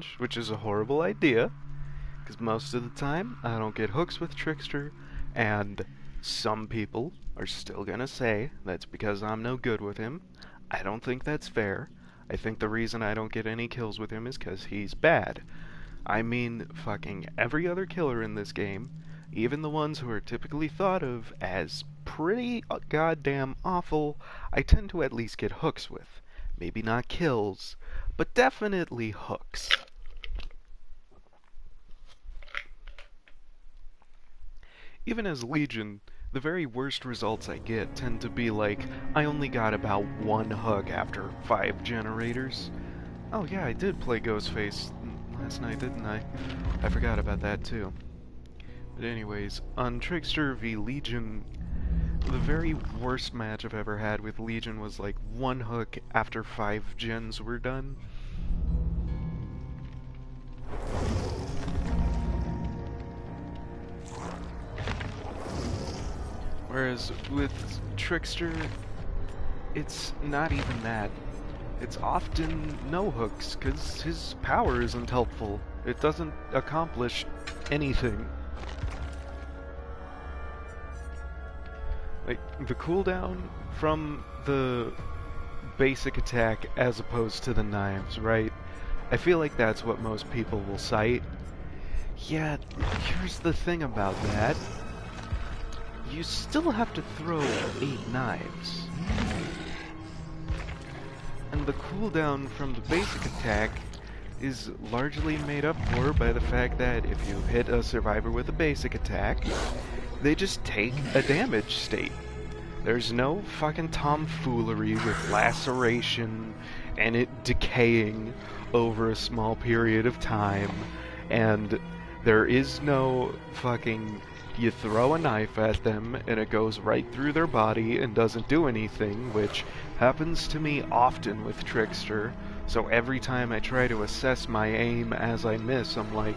challenge, which is a horrible idea, because most of the time I don't get hooks with Trickster, and some people are still gonna say that's because I'm no good with him. I don't think that's fair. I think the reason I don't get any kills with him is because he's bad. I mean, fucking every other killer in this game, even the ones who are typically thought of as pretty goddamn awful, I tend to at least get hooks with. Maybe not kills, but definitely hooks. Even as Legion, the very worst results I get tend to be like, I only got about one hook after 5 generators. Oh yeah, I did play Ghostface last night, didn't I? I forgot about that too. But anyways, on Trickster v Legion, the very worst match I've ever had with Legion was like one hook after 5 gens were done. Whereas with Trickster, it's not even that. It's often no hooks, because his power isn't helpful. It doesn't accomplish anything. Like, the cooldown from the basic attack as opposed to the knives, right? I feel like that's what most people will cite. Yet, here's the thing about that. You still have to throw 8 knives. And the cooldown from the basic attack is largely made up for by the fact that if you hit a survivor with a basic attack, they just take a damage state. There's no fucking tomfoolery with laceration and it decaying over a small period of time, and there is no fucking you throw a knife at them and it goes right through their body and doesn't do anything, which happens to me often with Trickster. So every time I try to assess my aim as I miss, I'm like,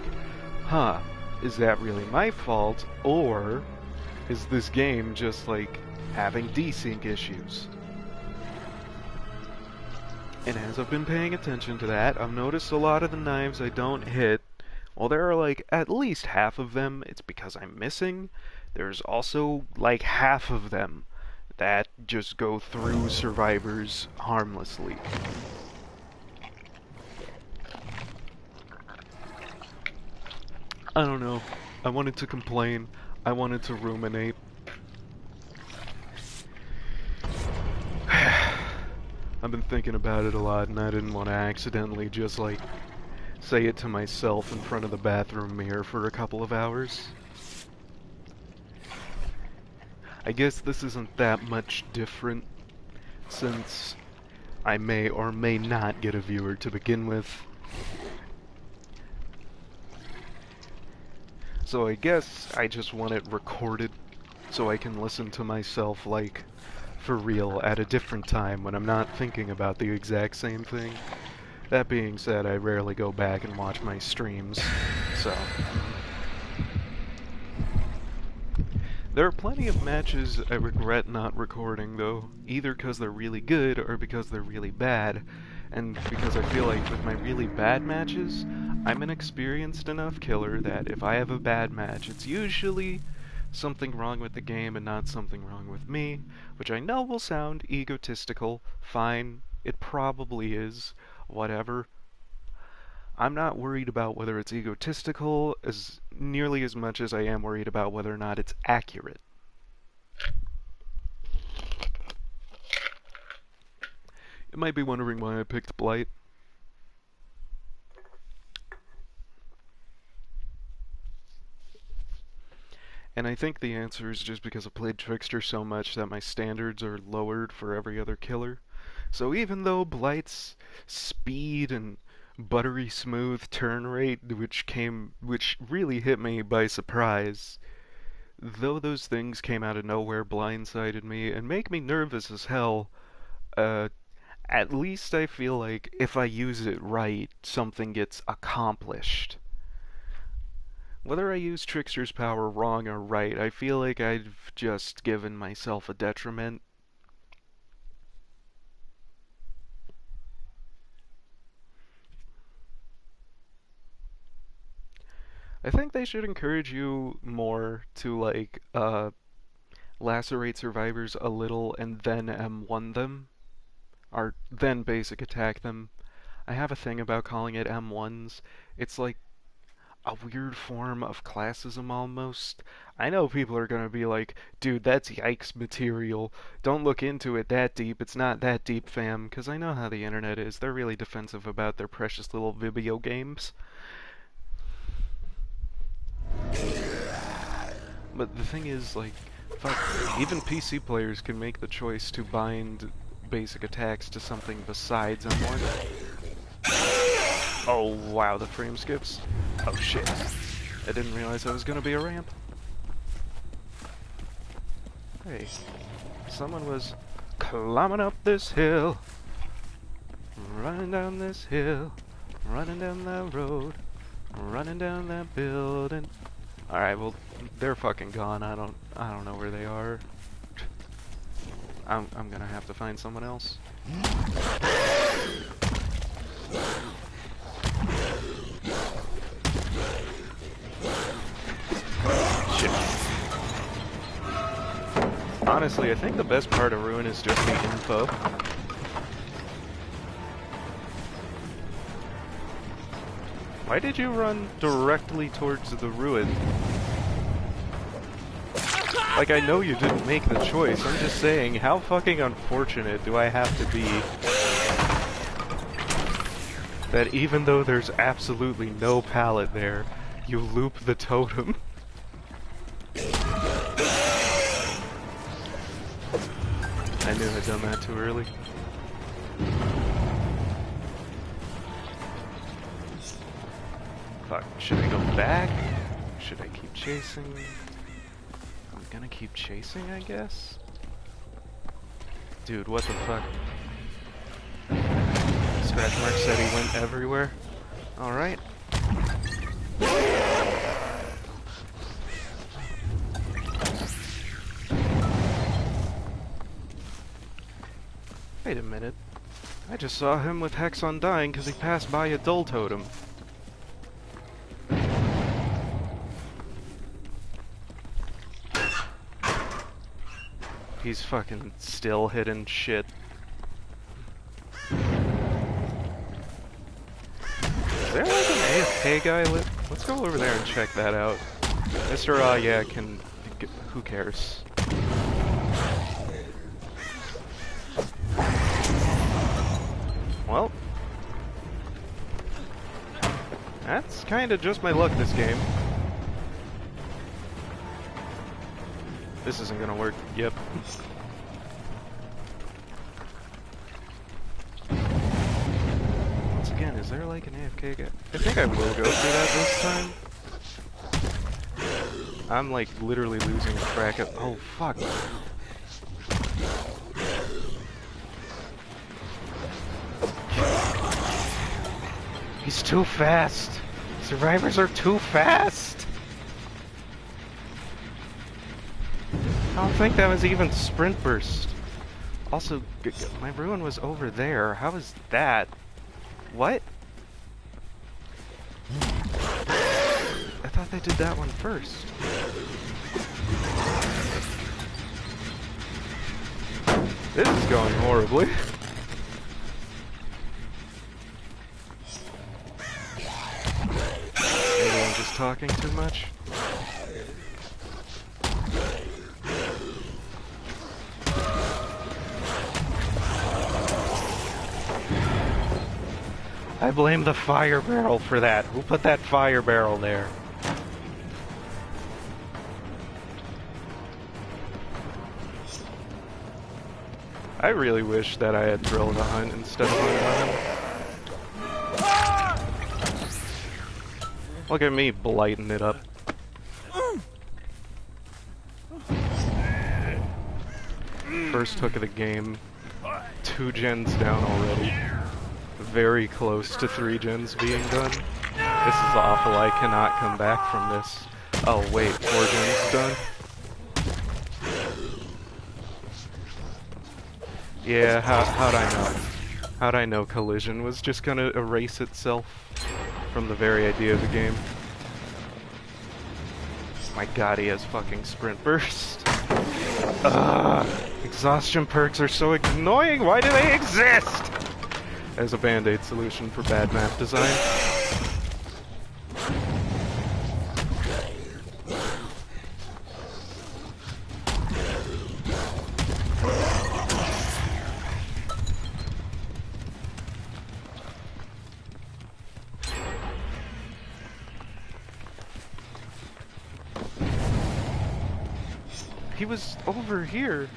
huh, is that really my fault? Or is this game just like having desync issues? And as I've been paying attention to that, I've noticed a lot of the knives I don't hit, well, there are like at least half of them, it's because I'm missing. There's also like half of them that just go through survivors harmlessly. I don't know. I wanted to complain. I wanted to ruminate. I've been thinking about it a lot, and I didn't want to accidentally just like say it to myself in front of the bathroom mirror for a couple of hours. I guess this isn't that much different, since I may or may not get a viewer to begin with. So I guess I just want it recorded so I can listen to myself, like, for real at a different time when I'm not thinking about the exact same thing. That being said, I rarely go back and watch my streams, so... There are plenty of matches I regret not recording, though, either because they're really good or because they're really bad, and because I feel like with my really bad matches, I'm an experienced enough killer that if I have a bad match, it's usually something wrong with the game and not something wrong with me, which I know will sound egotistical. Fine, it probably is, whatever. I'm not worried about whether it's egotistical as nearly as much as I am worried about whether or not it's accurate. You might be wondering why I picked Blight. And I think the answer is just because I've played Trickster so much that my standards are lowered for every other killer. So even though Blight's speed and buttery smooth turn rate, which really hit me by surprise, though those things came out of nowhere, blindsided me, and make me nervous as hell, at least I feel like if I use it right, something gets accomplished. Whether I use Trickster's power wrong or right, I feel like I've just given myself a detriment. I think they should encourage you more to, like, lacerate survivors a little and then M1 them, or then basic attack them. I have a thing about calling it M1s. It's like a weird form of classism almost. I know people are gonna be like, dude, that's yikes material. Don't look into it that deep. It's not that deep, fam. Because I know how the internet is. They're really defensive about their precious little Vibio games. But the thing is, like, fuck, even PC players can make the choice to bind basic attacks to something besides M1. Oh, wow, the frame skips. Oh, shit. I didn't realize that was gonna be a ramp. Hey, someone was climbing up this hill, running down this hill, running down that road, running down that building. Alright, well, they're fucking gone. I don't know where they are. I'm gonna have to find someone else. Shit. Honestly, I think the best part of Ruin is just the info. Why did you run directly towards the Ruin? Like, I know you didn't make the choice, I'm just saying, how fucking unfortunate do I have to be that even though there's absolutely no pallet there, you loop the totem? I knew I'd done that too early. Fuck, should I go back? Should I keep chasing? I'm gonna keep chasing, I guess? Dude, what the fuck? Scratch Mark said he went everywhere. Alright. Wait a minute. I just saw him with Hex Undying because he passed by a Dull Totem. He's fucking still hitting shit. Is there like an AFK guy? Let's go over there and check that out. Mr. Yeah, who cares? Well, that's kinda just my luck this game. This isn't gonna work. Yep. Once again, is there like an AFK guy? I think I will go through that this time. I'm like literally losing track of— oh fuck. He's too fast. Survivors are too fast. I don't think that was even sprint burst. Also, my Ruin was over there. How is that? What? I thought they did that one first. This is going horribly. Maybe I'm just talking too much. I blame the fire barrel for that. Who put that fire barrel there? I really wish that I had Thrill of the Hunt instead of Hunt on him. Look at me blighting it up. First hook of the game. 2 gens down already. Very close to 3 gens being done. This is awful. I cannot come back from this. Oh wait, 4 gens done? Yeah, how'd I know? How'd I know Collision was just gonna erase itself from the very idea of the game? My god, he has fucking sprint burst. Ugh, exhaustion perks are so annoying. Why do they exist? As a band-aid solution for bad map design. He was over here.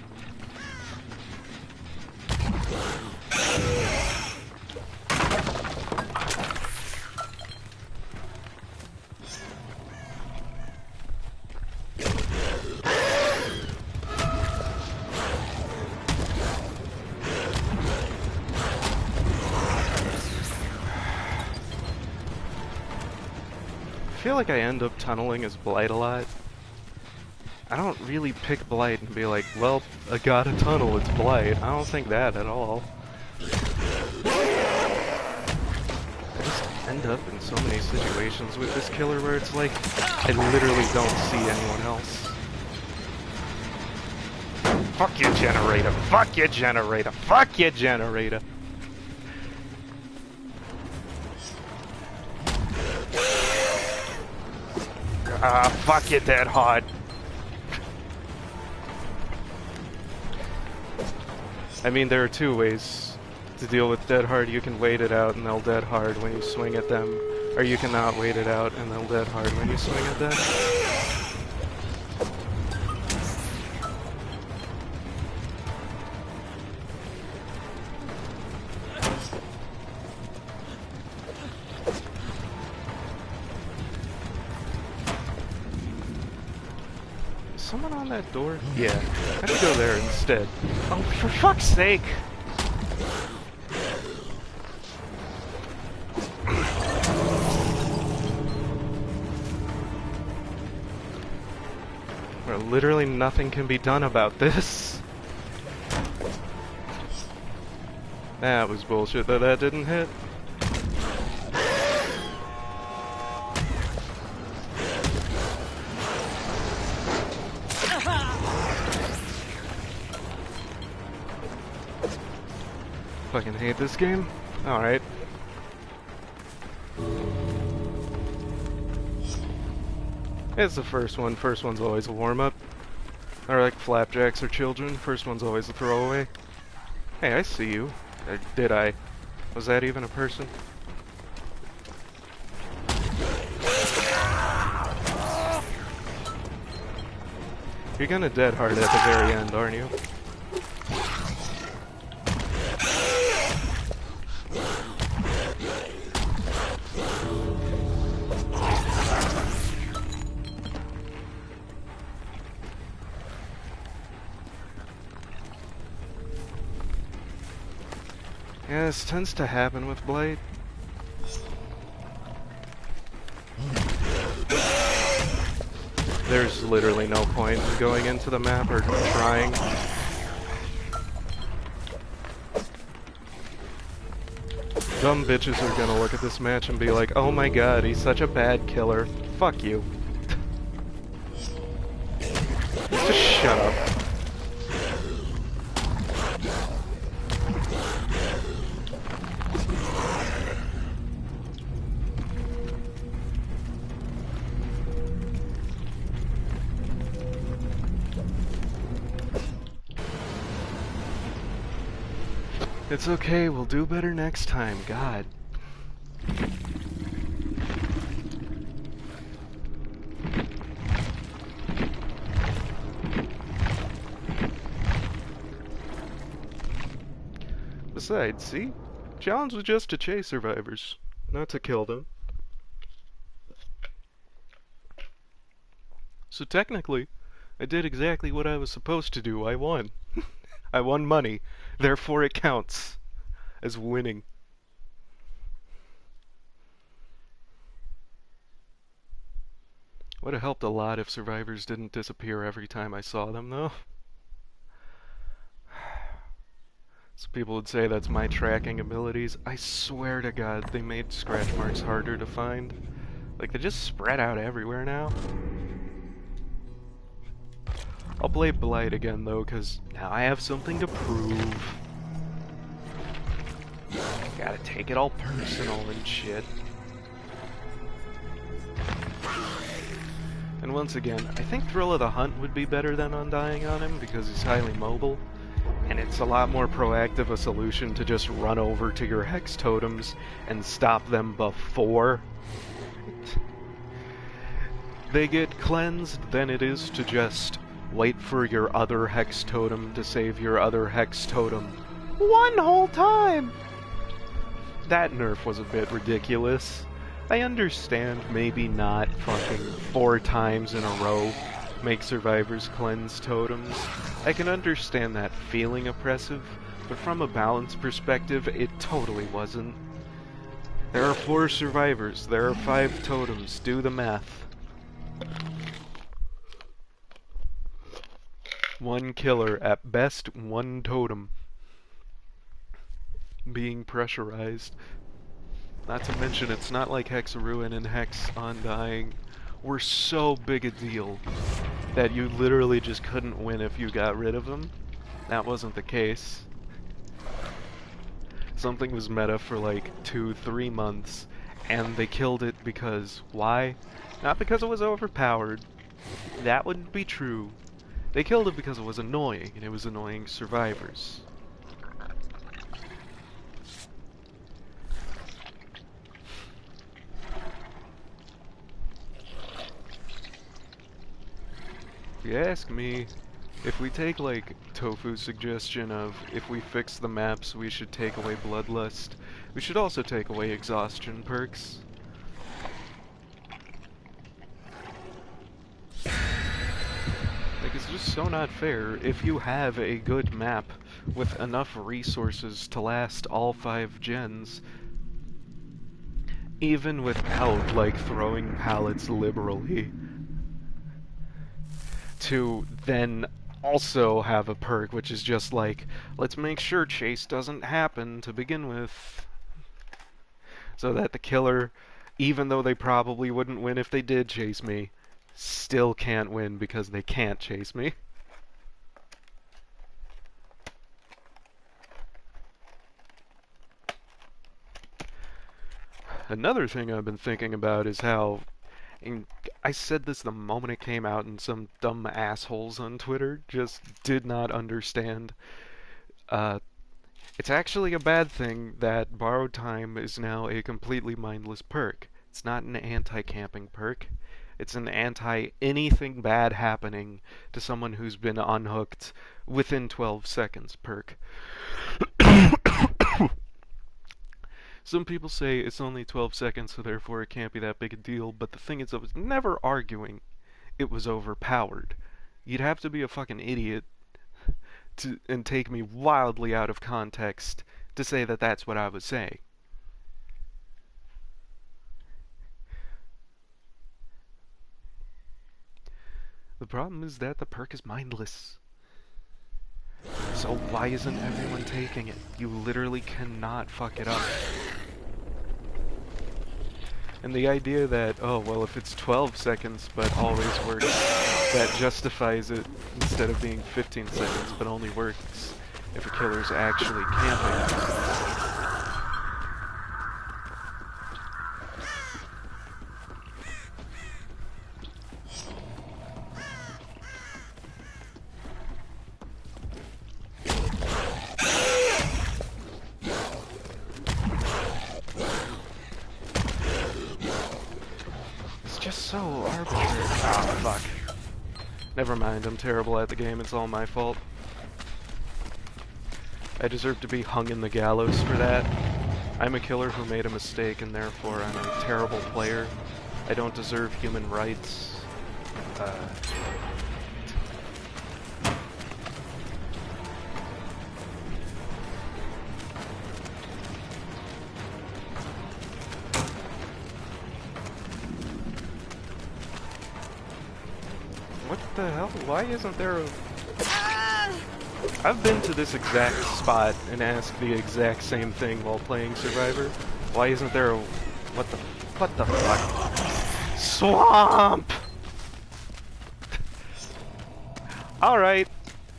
I feel like I end up tunneling as Blight a lot. I don't really pick Blight and be like, well, I got a tunnel, it's Blight. I don't think that at all. I just end up in so many situations with this killer where it's like, I literally don't see anyone else. Fuck your generator, fuck your generator, fuck your generator! Ah, fuck you, dead hard. I mean, there are two ways to deal with dead hard. You can wait it out and they'll dead hard when you swing at them, or you cannot wait it out and they'll dead hard when you swing at them. Someone on that door? Yeah, I should go there instead. Oh, for fuck's sake! Where literally nothing can be done about this. That was bullshit that that didn't hit. Fucking hate this game. Alright. It's the first one. First one's always a warm-up. Or like flapjacks or children. First one's always a throwaway. Hey, I see you. Or did I? Was that even a person? You're gonna dead hard at the very end, aren't you? Yeah, this tends to happen with Blight. There's literally no point in going into the map or trying. Dumb bitches are gonna look at this match and be like, oh my god, he's such a bad killer. Fuck you. Just shut up. It's okay, we'll do better next time, God. Besides, see? Challenge was just to chase survivors, not to kill them. So technically, I did exactly what I was supposed to do. I won. I won money, therefore it counts as winning. Would have helped a lot if survivors didn't disappear every time I saw them, though. So people would say that's my tracking abilities. I swear to God, they made scratch marks harder to find. Like, they just spread out everywhere now. I'll play Blight again though, because now I have something to prove. Gotta take it all personal and shit. And once again, I think Thrill of the Hunt would be better than Undying on him because he's highly mobile. And it's a lot more proactive a solution to just run over to your Hex Totems and stop them before they get cleansed than it is to just wait for your other Hex Totem to save your other Hex Totem one whole time! That nerf was a bit ridiculous. I understand maybe not fucking 4 times in a row make survivors cleanse totems. I can understand that feeling oppressive, but from a balance perspective, it totally wasn't. There are 4 survivors, there are 5 totems, do the math. 1 killer, at best 1 totem. Being pressurized. Not to mention, it's not like Hex Ruin and Hex Undying were so big a deal that you literally just couldn't win if you got rid of them. That wasn't the case. Something was meta for like 2-3 months, and they killed it because, why? Not because it was overpowered. That wouldn't be true. They killed it because it was annoying, and it was annoying survivors. If you ask me, if we take like Tofu's suggestion of if we fix the maps we should take away Bloodlust, we should also take away exhaustion perks. Like, it's just so not fair. If you have a good map with enough resources to last all 5 gens, even without like throwing pallets liberally, to then also have a perk which is just like, let's make sure chase doesn't happen to begin with, so that the killer, even though they probably wouldn't win if they did chase me, still can't win because they can't chase me. Another thing I've been thinking about is how, and I said this the moment it came out, and some dumb assholes on Twitter just did not understand. It's actually a bad thing that Borrowed Time is now a completely mindless perk. It's not an anti-camping perk. It's an anti-anything bad happening to someone who's been unhooked within 12 seconds perk. Some people say it's only 12 seconds, so therefore it can't be that big a deal, but the thing is, I was never arguing it was overpowered. You'd have to be a fucking idiot and take me wildly out of context to say that that's what I was saying. The problem is that the perk is mindless. So why isn't everyone taking it? You literally cannot fuck it up. And the idea that, oh, well, if it's 12 seconds but always works, that justifies it instead of being 15 seconds but only works if a killer's actually camping. So arbitrary. Ah, fuck. Never mind, I'm terrible at the game, it's all my fault. I deserve to be hung in the gallows for that. I'm a killer who made a mistake, and therefore I'm a terrible player. I don't deserve human rights. What the hell? Why isn't there a... I've been to this exact spot and asked the exact same thing while playing Survivor. Why isn't there a... What the fuck? Swamp! Alright.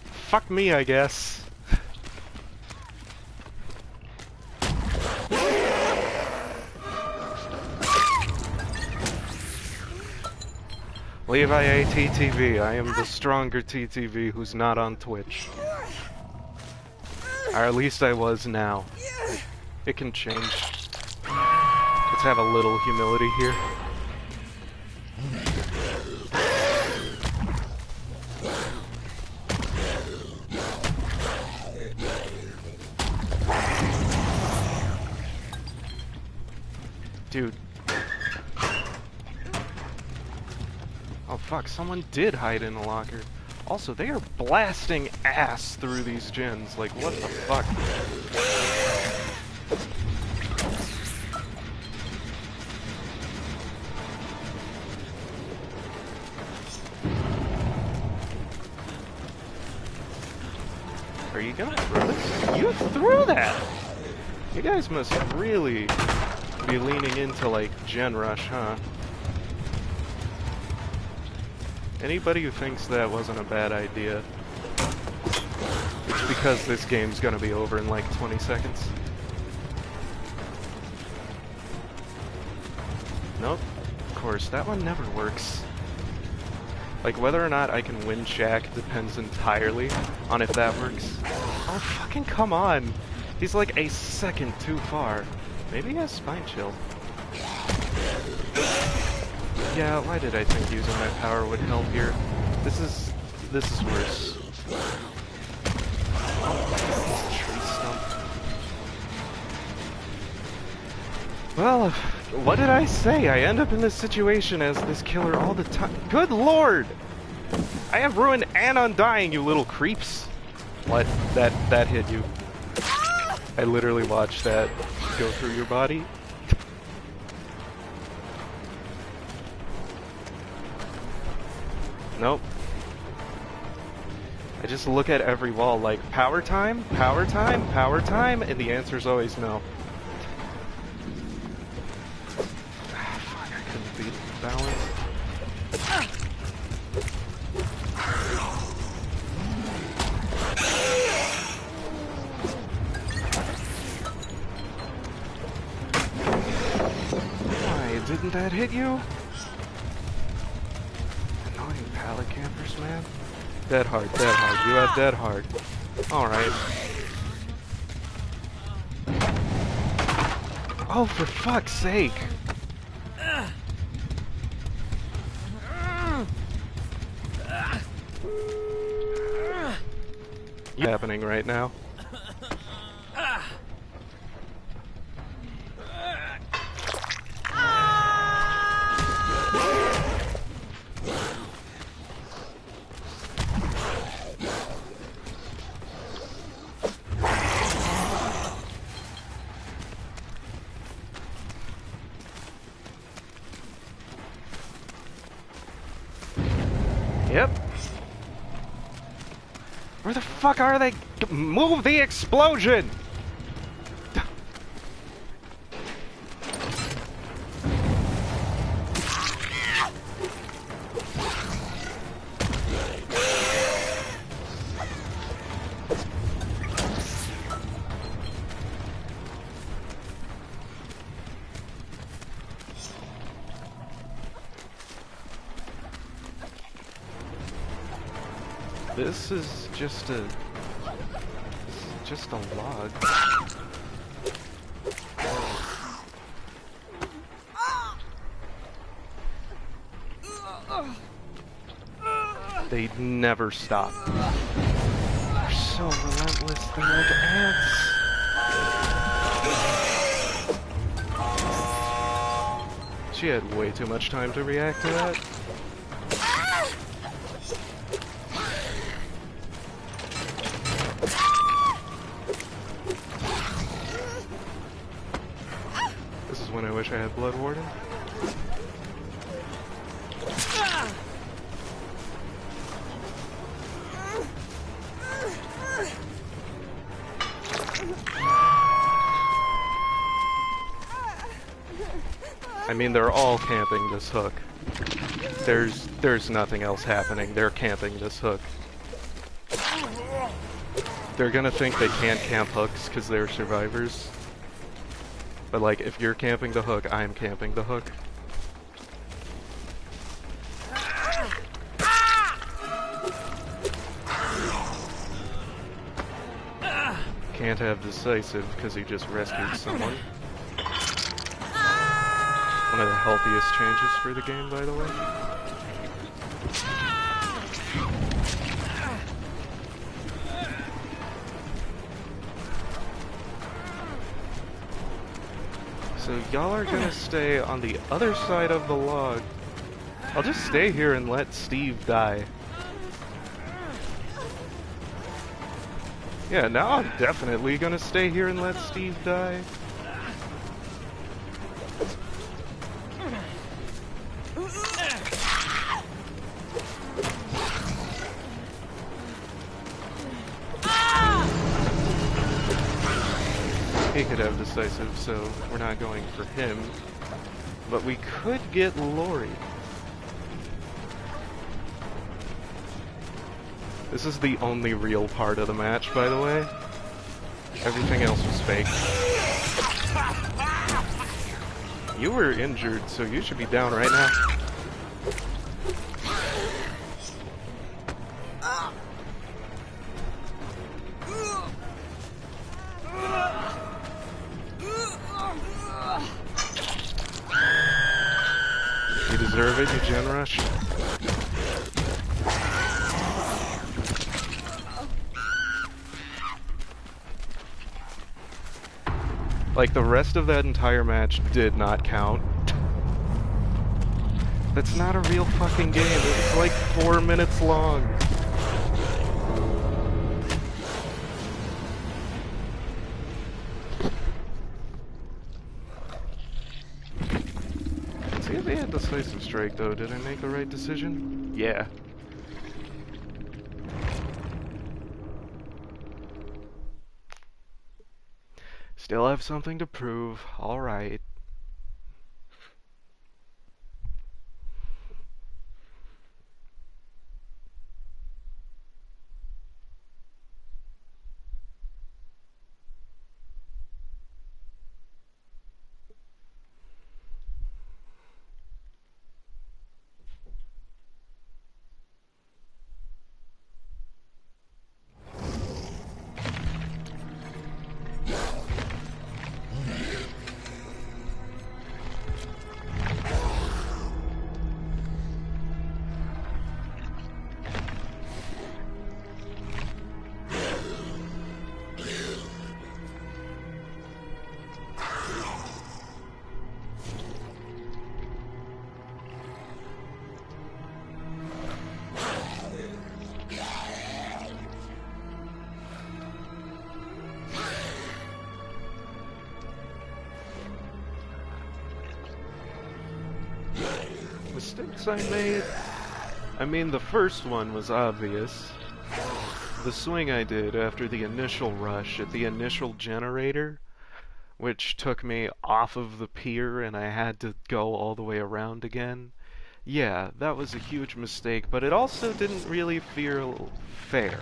Fuck me, I guess. Levi A TTV. I am the stronger TTV who's not on Twitch. Or at least I was now. It can change. Let's have a little humility here. Dude. Oh fuck, someone did hide in a locker. Also, they are blasting ass through these gens. Like, what the fuck? Are you gonna throw this? You threw that! You guys must really be leaning into, like, gen rush, huh? Anybody who thinks that wasn't a bad idea, it's because this game's gonna be over in like 20 seconds. Nope. Of course, that one never works. Like, whether or not I can win Shaq depends entirely on if that works. Oh, fucking come on! He's like a second too far. Maybe he has spine chill. Yeah, why did I think using my power would help here? This is worse. Tree stump. Well, what did I say? I end up in this situation as this killer all the time. Good lord! I have ruined and undying, you little creeps. What? That hit you. I literally watched that go through your body. Nope. I just look at every wall like, power time, power time, power time, and the answer's always no. Ah, fuck, I couldn't beat the balance. Why, didn't that hit you? Pallet campers, man. Dead hard, dead hard. You have dead hard. Alright. Oh, for fuck's sake! What's happening right now? Yep. Where the fuck are they? Move the explosion! This is just a log. They never stop. They're so relentless. They're like ants. She had way too much time to react to that. When I wish I had Blood Warden. I mean, they're all camping this hook. There's nothing else happening. They're camping this hook. they're gonna think they can't camp hooks because they're survivors. But like, if you're camping the hook, I'm camping the hook. Can't have decisive because he just rescued someone. One of the healthiest changes for the game, by the way. So y'all are gonna stay on the other side of the log. I'll just stay here and let Steve die. Yeah, now I'm definitely gonna stay here and let Steve die. He could have decisive, so we're not going for him. But we could get Lori. This is the only real part of the match, by the way. Everything else was fake. You were injured, so you should be down right now. You deserve it, you gen rush. Like, the rest of that entire match did not count. That's not a real fucking game. It's like 4 minutes long. See if they had decisive strike, though. Did I make the right decision? Yeah. Still have something to prove. Alright. Mistakes I made? I mean, the first one was obvious. The swing I did after the initial rush at the initial generator, which took me off of the pier and I had to go all the way around again. Yeah, that was a huge mistake, but it also didn't really feel fair,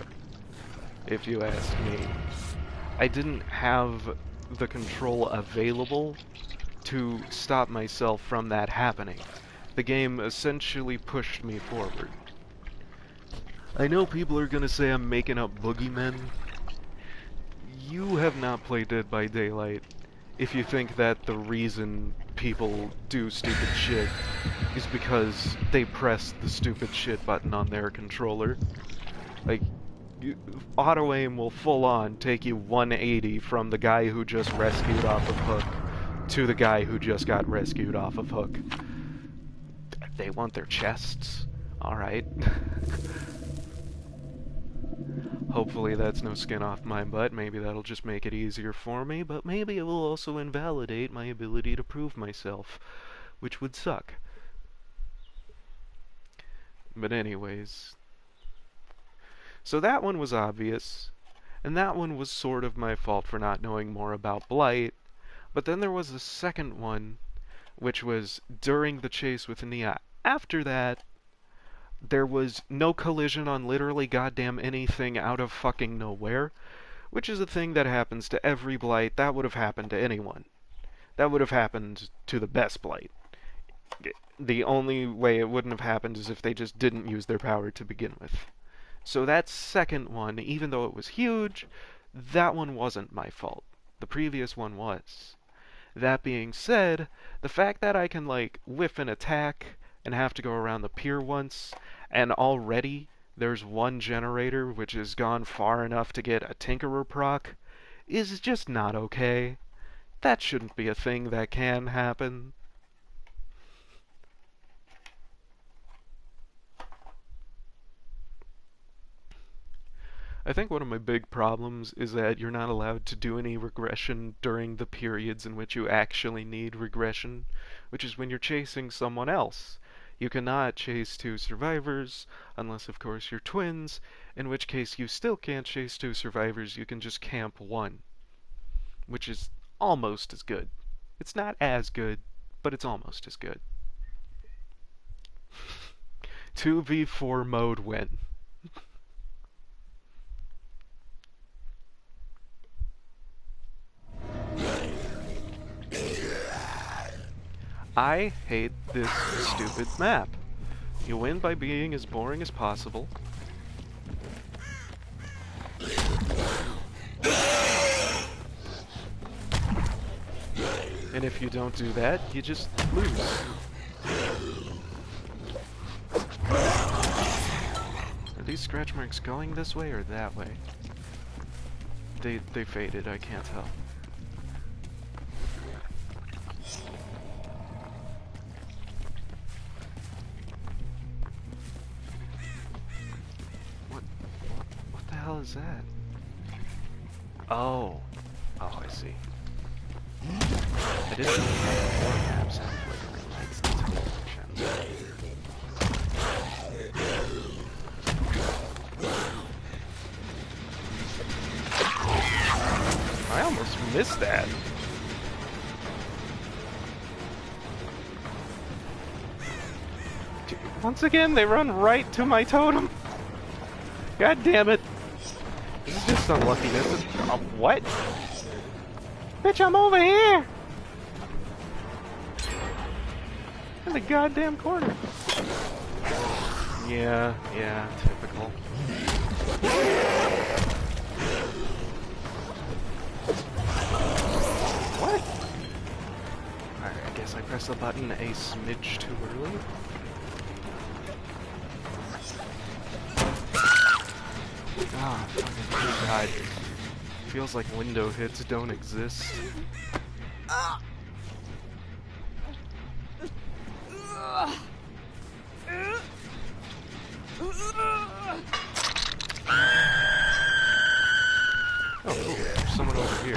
if you ask me. I didn't have the control available to stop myself from that happening. The game essentially pushed me forward. I know people are gonna say I'm making up boogeymen. You have not played Dead by Daylight if you think that the reason people do stupid shit is because they press the stupid shit button on their controller. Like, auto-aim will full-on take you 180 from the guy who just rescued off of Hook to the guy who just got rescued off of Hook. They want their chests. Alright. Hopefully that's no skin off my butt. Maybe that'll just make it easier for me, but maybe it will also invalidate my ability to prove myself, which would suck. But anyways. So that one was obvious, and that one was sort of my fault for not knowing more about Blight, but then there was a second one, which was during the chase with Nia. After that, there was no collision on literally goddamn anything out of fucking nowhere. which is a thing that happens to every blight. That would have happened to anyone. That would have happened to the best blight. The only way it wouldn't have happened is if they just didn't use their power to begin with. So that second one, even though it was huge, that one wasn't my fault. The previous one was. That being said, the fact that I can, like, whiff an attack and have to go around the pier once, and already there's one generator which has gone far enough to get a Tinkerer proc, is just not okay. That shouldn't be a thing that can happen. I think one of my big problems is that you're not allowed to do any regression during the periods in which you actually need regression, which is when you're chasing someone else. You cannot chase two survivors, unless of course you're twins, in which case you still can't chase two survivors, you can just camp one, which is almost as good. It's not as good, but it's almost as good. 2v4 mode win. I hate this stupid map. You win by being as boring as possible. And if you don't do that, you just lose. Are these scratch marks going this way or that way? They faded, I can't tell. What the hell is that? Oh, I see. I didn't know how the floor maps have flickering lights and televisions. I almost missed that. Dude, once again, they run right to my totem. God damn it. This is just unluckiness. What? Bitch, I'm over here! In the goddamn corner. Yeah, typical. What? Alright, I guess I pressed the button a smidge too early. Ah, fucking god. Feels like window hits don't exist. Oh, cool. There's someone over here.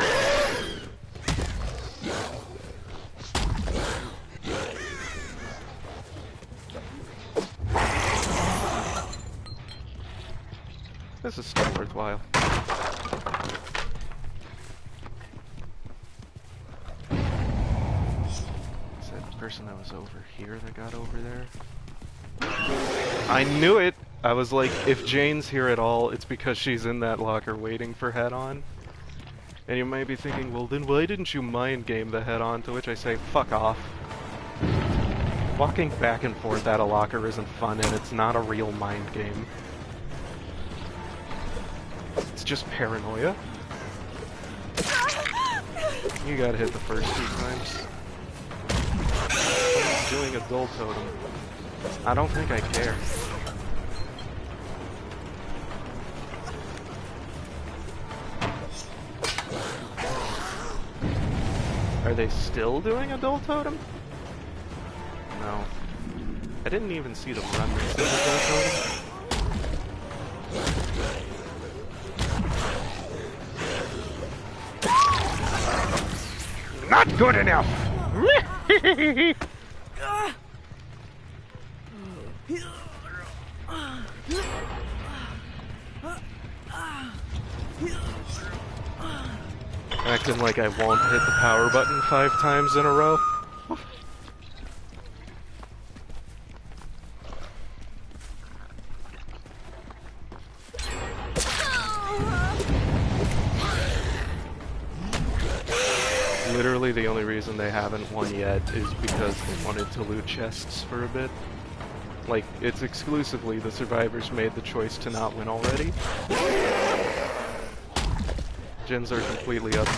This is still worthwhile. Is that the person that was over here that got over there? I knew it! I was like, if Jane's here at all, it's because she's in that locker waiting for head-on. And you might be thinking, well then why didn't you mind game the head-on? To which I say, fuck off. Walking back and forth at a locker isn't fun, and it's not a real mind game. It's just paranoia. You gotta hit the first 2 times. I'm doing a dual totem. I don't think I care. Are they still doing a dual totem? No. I didn't even see them run this dual totem. Not good enough! Acting like I won't hit the power button 5 times in a row. Literally the only reason they haven't won yet is because they wanted to loot chests for a bit. Like, it's exclusively the survivors made the choice to not win already. Gens are completely up to